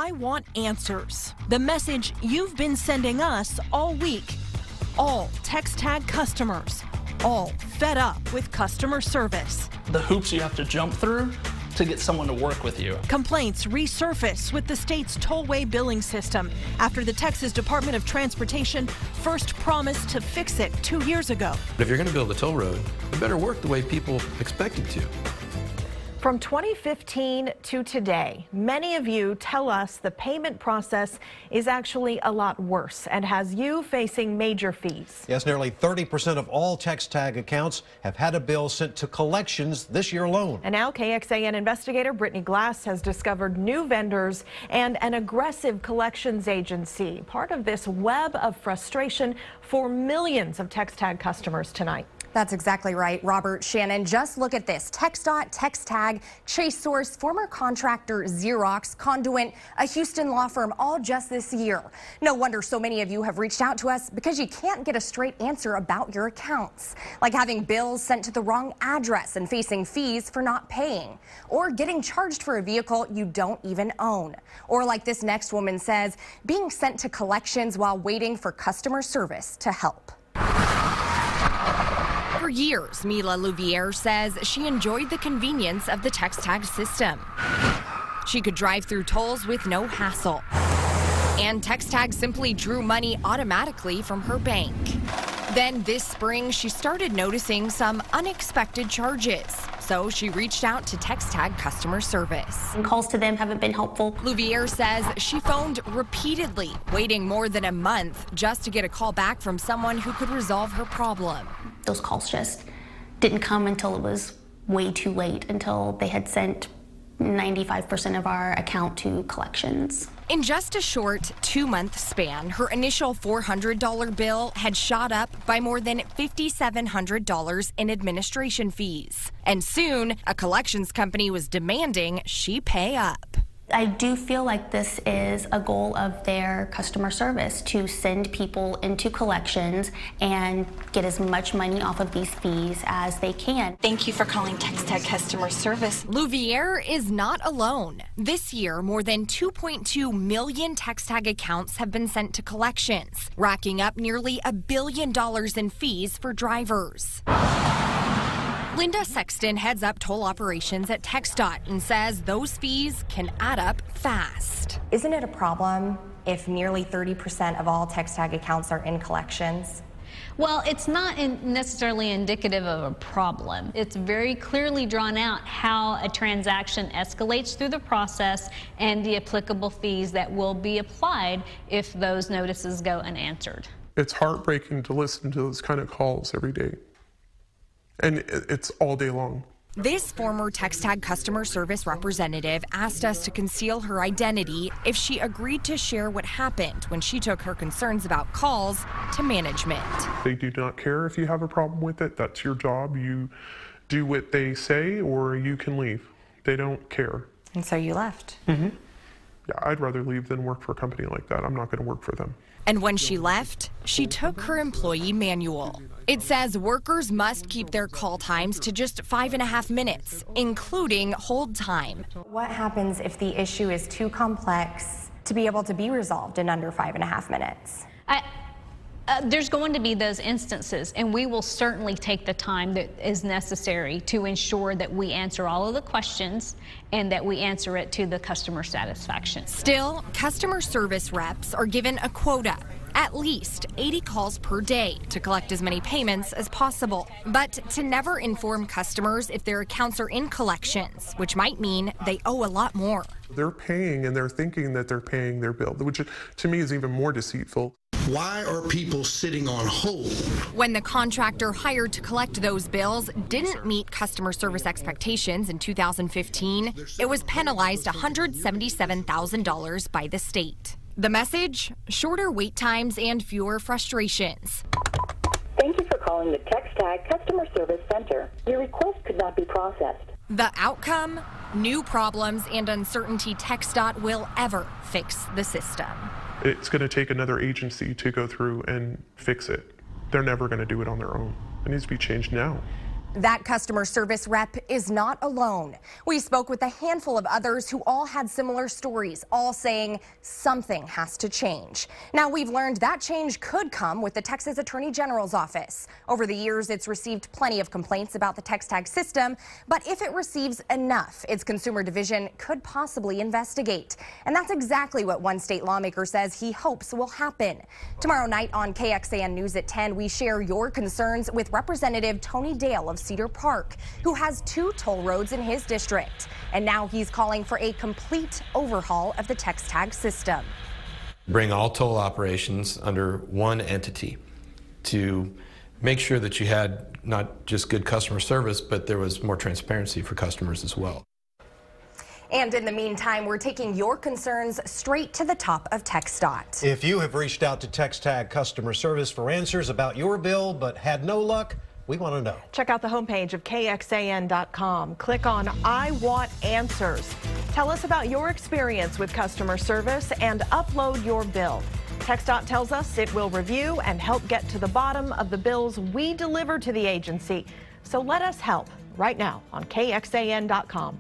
I want answers. The message you've been sending us all week. All TxTag customers, all fed up with customer service. The hoops you have to jump through to get someone to work with you. Complaints resurface with the state's tollway billing system after the Texas Department of Transportation first promised to fix it 2 years ago. If you're going to build a toll road, you better work the way people expect it to. From 2015 to today, many of you tell us the payment process is actually a lot worse and has you facing major fees. Yes, nearly 30% of all TxTag accounts have had a bill sent to collections this year alone. And now KXAN investigator Brittany Glass has discovered new vendors and an aggressive collections agency, part of this web of frustration for millions of TxTag customers tonight. That's exactly right, Robert. Shannon, just look at this. TxDOT, TxTag, Chase Source, former contractor Xerox, Conduent, a Houston law firm, all just this year. No wonder so many of you have reached out to us because you can't get a straight answer about your accounts, like having bills sent to the wrong address and facing fees for not paying, or getting charged for a vehicle you don't even own, or like this next woman says, being sent to collections while waiting for customer service to help. For years, Mila Louvier says she enjoyed the convenience of the TxTag system. She could drive through tolls with no hassle. And TxTag simply drew money automatically from her bank. Then this spring, she started noticing some unexpected charges. So she reached out to TxTag customer service. Calls to them haven't been helpful. Louvier says she phoned repeatedly, waiting more than a month just to get a call back from someone who could resolve her problem. Those calls just didn't come until it was way too late, until they had sent 95% of our account to collections. In just a short 2-month span, her initial $400 bill had shot up by more than $5,700 in administration fees. And soon, a collections company was demanding she pay up. I do feel like this is a goal of their customer service, to send people into collections and get as much money off of these fees as they can. Thank you for calling TxTag customer service. Louvier is not alone. This year, more than 2.2 million TxTag accounts have been sent to collections, racking up nearly $1 billion in fees for drivers. Linda Sexton heads up toll operations at TxDOT and says those fees can add up fast. Isn't it a problem if nearly 30% of all TxTag accounts are in collections? Well, it's not necessarily indicative of a problem. It's very clearly drawn out how a transaction escalates through the process and the applicable fees that will be applied if those notices go unanswered. It's heartbreaking to listen to those kind of calls every day. And it's all day long. This former TxTag customer service representative asked us to conceal her identity if she agreed to share what happened when she took her concerns about calls to management. They do not care if you have a problem with it. That's your job. You do what they say or you can leave. They don't care. And so you left? Mm-hmm. Yeah, I'd rather leave than work for a company like that. I'm not going to work for them. And when she left, she took her employee manual. It says workers must keep their call times to just 5.5 minutes, including hold time. What happens if the issue is too complex to be able to be resolved in under 5.5 minutes? There's going to be those instances, and we will certainly take the time that is necessary to ensure that we answer all of the questions and that we answer it to the customer satisfaction. Still, customer service reps are given a quota, at least 80 calls per day, to collect as many payments as possible, but to never inform customers if their accounts are in collections, which might mean they owe a lot more. They're paying and they're thinking that they're paying their bill, which to me is even more deceitful. Why are people sitting on hold? When the contractor hired to collect those bills didn't meet customer service expectations in 2015, it was penalized $177,000 by the state. The message? Shorter wait times and fewer frustrations. Thank you for calling the TxTag Customer Service Center. Your request could not be processed. The outcome? New problems and uncertainty TxDOT will ever fix the system. It's going to take another agency to go through and fix it. They're never going to do it on their own. It needs to be changed now. That customer service rep is not alone. We spoke with a handful of others who all had similar stories, all saying something has to change. Now, we've learned that change could come with the Texas Attorney General's office. Over the years, it's received plenty of complaints about the TxTag system, but if it receives enough, its consumer division could possibly investigate. And that's exactly what one state lawmaker says he hopes will happen. Tomorrow night on KXAN News at 10, we share your concerns with Representative Tony Dale of Cedar Park, who has 2 toll roads in his district. And now he's calling for a complete overhaul of the TxTag system. Bring all toll operations under one entity to make sure that you had not just good customer service, but there was more transparency for customers as well. And in the meantime, we're taking your concerns straight to the top of TxDOT. If you have reached out to TxTag customer service for answers about your bill but had no luck, we want to know. Check out the homepage of KXAN.com. Click on I Want Answers. Tell us about your experience with customer service and upload your bill. TxDOT tells us it will review and help get to the bottom of the bills we deliver to the agency. So let us help right now on KXAN.com.